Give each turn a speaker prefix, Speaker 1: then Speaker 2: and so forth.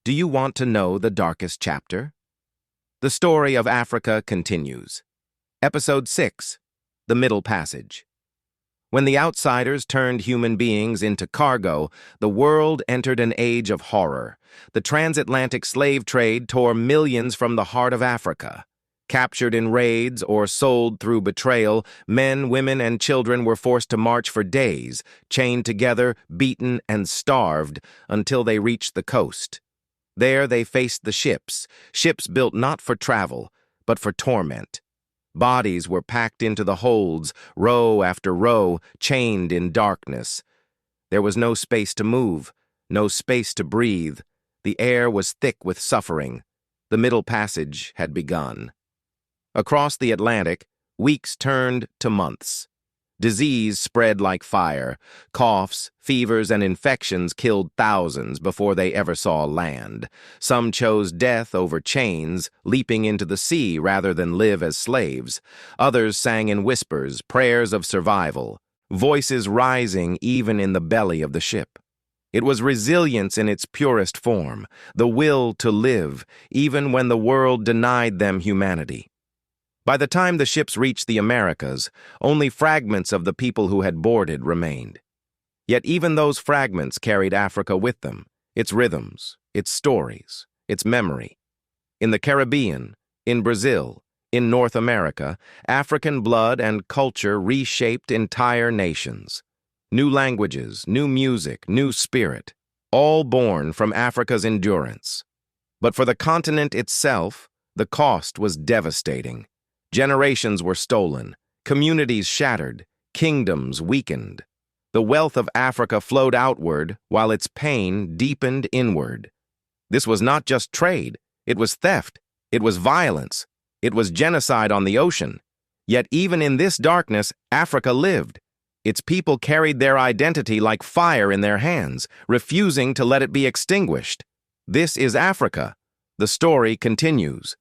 Speaker 1: Do you want to know the darkest chapter? The story of Africa continues. Episode 6, The Middle Passage. When the outsiders turned human beings into cargo, the world entered an age of horror. The transatlantic slave trade tore millions from the heart of Africa. Captured in raids or sold through betrayal, men, women, and children were forced to march for days, chained together, beaten, and starved until they reached the coast. There they faced the ships built not for travel, but for torment. Bodies were packed into the holds, row after row, chained in darkness. There was no space to move, no space to breathe. The air was thick with suffering. The Middle Passage had begun. Across the Atlantic, weeks turned to months. Disease spread like fire. Coughs, fevers, and infections killed thousands before they ever saw land. Some chose death over chains, leaping into the sea rather than live as slaves. Others sang in whispers, prayers of survival, voices rising even in the belly of the ship. It was resilience in its purest form, the will to live, even when the world denied them humanity. By the time the ships reached the Americas, only fragments of the people who had boarded remained. Yet even those fragments carried Africa with them, its rhythms, its stories, its memory. In the Caribbean, in Brazil, in North America, African blood and culture reshaped entire nations. New languages, new music, new spirit, all born from Africa's endurance. But for the continent itself, the cost was devastating. Generations were stolen, communities shattered, kingdoms weakened. The wealth of Africa flowed outward while its pain deepened inward. This was not just trade, it was theft, it was violence, it was genocide on the ocean. Yet even in this darkness, Africa lived. Its people carried their identity like fire in their hands, refusing to let it be extinguished. This is Africa. The story continues.